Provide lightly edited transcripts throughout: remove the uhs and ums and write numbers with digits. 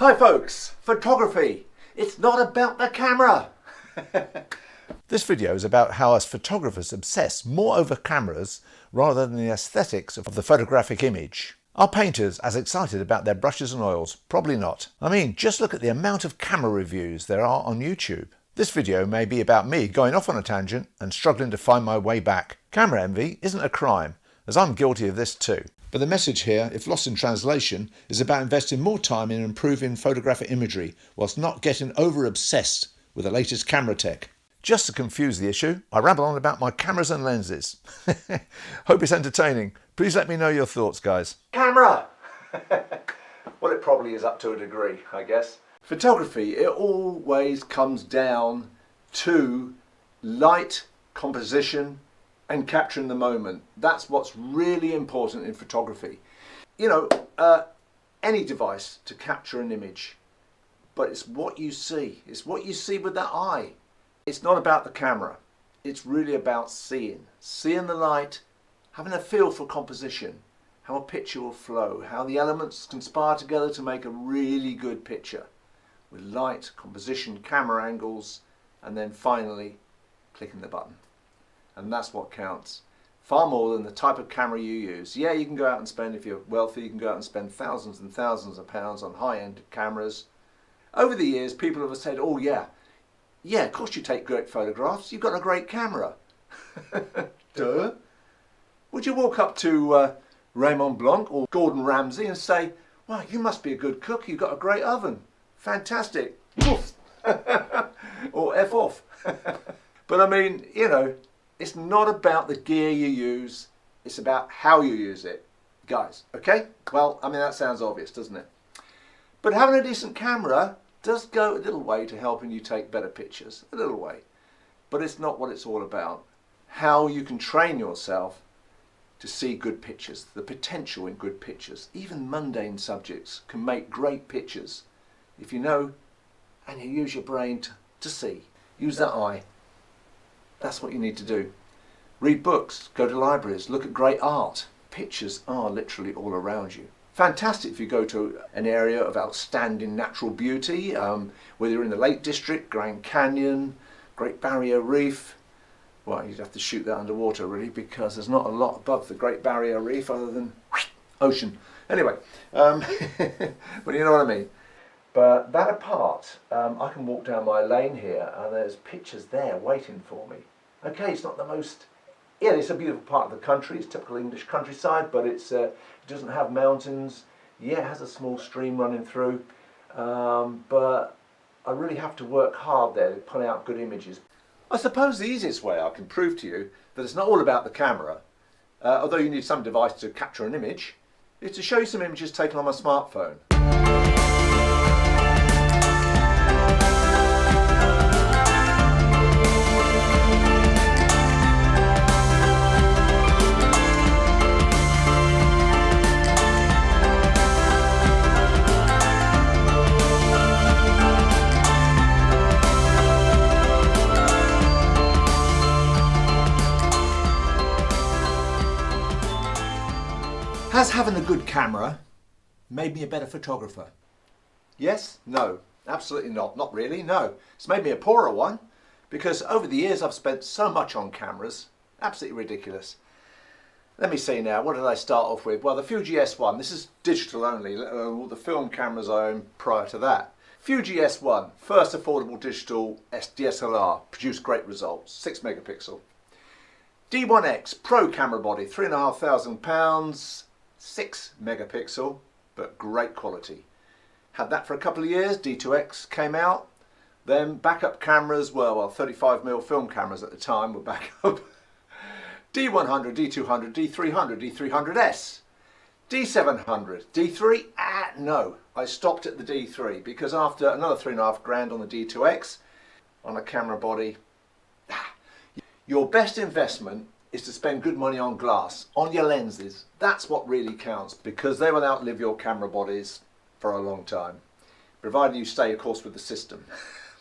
Hi folks, photography. It's not about the camera. This video is about how us photographers obsess more over cameras rather than the aesthetics of the photographic image. Are painters as excited about their brushes and oils? Probably not. I mean, just look at the amount of camera reviews there are on YouTube. This video may be about me going off on a tangent and struggling to find my way back. Camera envy isn't a crime, as I'm guilty of this too. But the message here, if lost in translation, is about investing more time in improving photographic imagery whilst not getting over-obsessed with the latest camera tech. Just to confuse the issue, I ramble on about my cameras and lenses. Hope it's entertaining. Please let me know your thoughts, guys. Camera! Well, it probably is up to a degree, I guess. Photography, it always comes down to light, composition, and capturing the moment. That's what's really important in photography. You know, any device to capture an image, but it's what you see. It's what you see with that eye. It's not about the camera. It's really about seeing the light, having a feel for composition, how a picture will flow, how the elements conspire together to make a really good picture with light, composition, camera angles, and then finally clicking the button. And that's what counts. Far more than the type of camera you use. Yeah, you can go out and spend, if you're wealthy, you can go out and spend thousands and thousands of pounds on high-end cameras. Over the years, people have said, oh yeah, of course you take great photographs, you've got a great camera. Duh. Would you walk up to Raymond Blanc or Gordon Ramsay and say, wow, you must be a good cook, you've got a great oven. Fantastic. Or F off. But I mean, you know, it's not about the gear you use, it's about how you use it. Guys, okay? Well, I mean, that sounds obvious, doesn't it? But having a decent camera does go a little way to helping you take better pictures, a little way. But it's not what it's all about. How you can train yourself to see good pictures, the potential in good pictures. Even mundane subjects can make great pictures if you know and you use your brain to see. Use that eye. That's what you need to do. Read books, go to libraries, look at great art. Pictures are literally all around you. Fantastic if you go to an area of outstanding natural beauty, whether you're in the Lake District, Grand Canyon, Great Barrier Reef. Well, you'd have to shoot that underwater really, because there's not a lot above the Great Barrier Reef other than ocean. Anyway, but you know what I mean. But that apart, I can walk down my lane here and there's pictures there waiting for me. Okay, it's not the most, yeah, it's a beautiful part of the country, it's typical English countryside, but it doesn't have mountains. Yeah, it has a small stream running through, but I really have to work hard there to put out good images. I suppose the easiest way I can prove to you that it's not all about the camera, although you need some device to capture an image, is to show you some images taken on my smartphone. Has having a good camera made me a better photographer? Yes? No? Absolutely not. Not really, no. It's made me a poorer one, because over the years I've spent so much on cameras. Absolutely ridiculous. Let me see now, what did I start off with? Well, the Fuji S1, this is digital only, all the film cameras I owned prior to that. Fuji S1, first affordable digital DSLR, produced great results, 6 megapixel. D1X, pro camera body, £3,500, 6 megapixel, but great quality. Had that for a couple of years. D2X came out. Then backup cameras were, well, 35mm film cameras at the time were backup. D100, D200, D300, D300S, D700, D3, no. I stopped at the D3 because after another £3,500 on the D2X on a camera body, your best investment is to spend good money on glass, on your lenses. That's what really counts, because they will outlive your camera bodies for a long time, provided you stay, of course, with the system.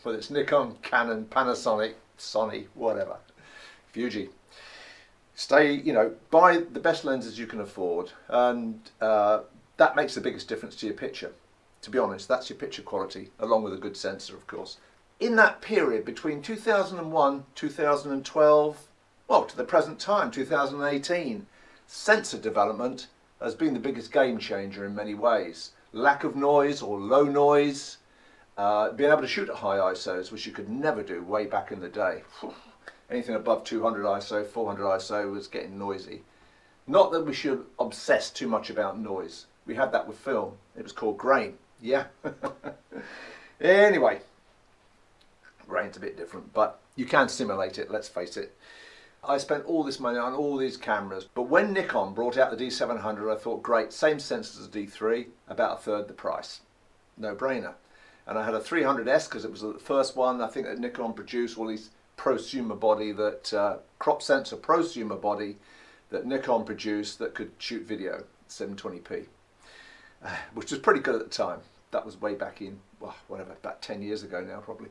Whether it's Nikon, Canon, Panasonic, Sony, whatever. Fuji. Stay, you know, buy the best lenses you can afford, and that makes the biggest difference to your picture. To be honest, that's your picture quality, along with a good sensor, of course. In that period between 2001, 2012, well, to the present time, 2018, sensor development has been the biggest game changer in many ways. Lack of noise or low noise, being able to shoot at high ISOs, which you could never do way back in the day. Anything above 200 ISO, 400 ISO was getting noisy. Not that we should obsess too much about noise. We had that with film. It was called grain. Yeah. Anyway, grain's a bit different, but you can simulate it, let's face it. I spent all this money on all these cameras, but when Nikon brought out the D700, I thought, great, same sensors as D3, about a third the price. No brainer. And I had a 300S because it was the first one, I think, that Nikon produced, all these prosumer body, that crop sensor prosumer body that Nikon produced that could shoot video 720p, which was pretty good at the time. That was way back in, well, whatever, about 10 years ago now probably.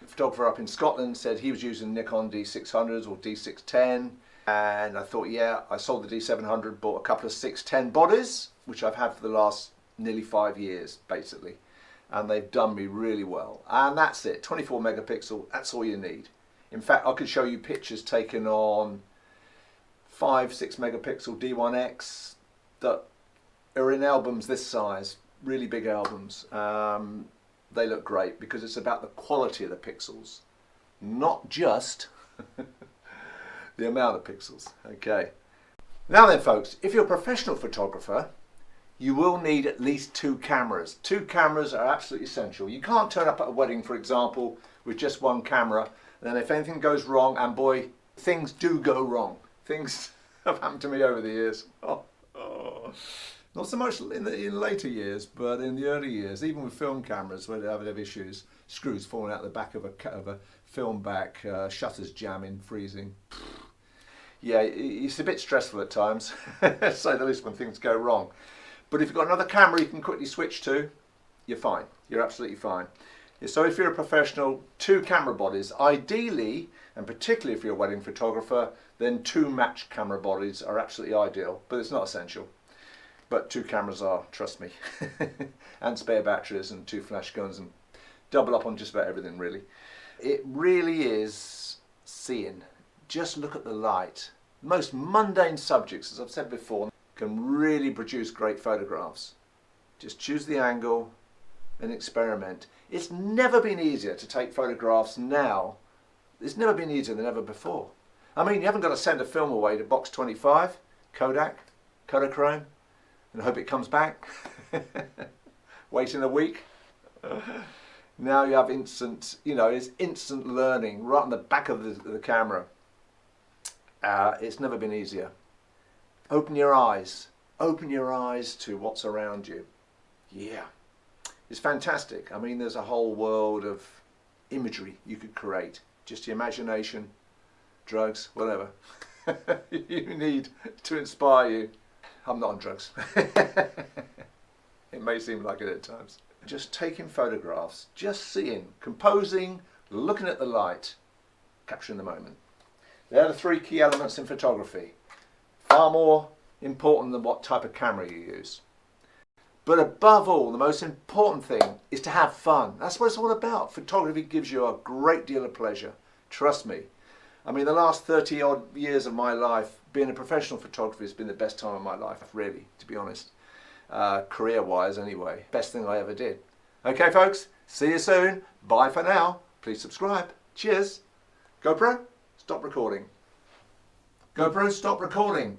A photographer up in Scotland said he was using Nikon D600s or D610, and I thought, yeah, I sold the D700, bought a couple of 610 bodies, which I've had for the last nearly 5 years basically, and they've done me really well. And that's it, 24 megapixel, that's all you need. In fact, I could show you pictures taken on 5-6 megapixel D1X that are in albums this size, really big albums. They look great because it's about the quality of the pixels, not just the amount of pixels. Okay. Now then, folks, if you're a professional photographer, you will need at least 2 cameras. 2 cameras are absolutely essential. You can't turn up at a wedding, for example, with just 1 camera. Then if anything goes wrong, and boy, things do go wrong. Things have happened to me over the years. Not so much in later years, but in the early years, even with film cameras, where they have issues, screws falling out the back of a film back, shutters jamming, freezing. Yeah, it's a bit stressful at times, to say the least, when things go wrong. But if you've got another camera you can quickly switch to, you're fine. You're absolutely fine. So if you're a professional, 2 camera bodies, ideally, and particularly if you're a wedding photographer, then 2 matched camera bodies are absolutely ideal, but it's not essential. But 2 cameras are, trust me. And spare batteries and 2 flash guns, and double up on just about everything really. It really is seeing. Just look at the light. Most mundane subjects, as I've said before, can really produce great photographs. Just choose the angle and experiment. It's never been easier to take photographs now. It's never been easier than ever before. I mean, you haven't got to send a film away to Box 25, Kodak, Kodachrome, and hope it comes back. Waiting a week. Now you have instant, it's instant learning right on the back of the camera. It's never been easier. Open your eyes. Open your eyes to what's around you. Yeah. It's fantastic. I mean, there's a whole world of imagery you could create. Just your imagination, drugs, whatever you need to inspire you. I'm not on drugs. It may seem like it at times. Just taking photographs, just seeing, composing, looking at the light, capturing the moment. They're the 3 key elements in photography. Far more important than what type of camera you use. But above all, the most important thing is to have fun. That's what it's all about. Photography gives you a great deal of pleasure. Trust me. I mean, the last 30 odd years of my life, being a professional photographer has been the best time of my life, really, to be honest. Career-wise, anyway. Best thing I ever did. Okay, folks. See you soon. Bye for now. Please subscribe. Cheers. GoPro, stop recording. GoPro, stop recording.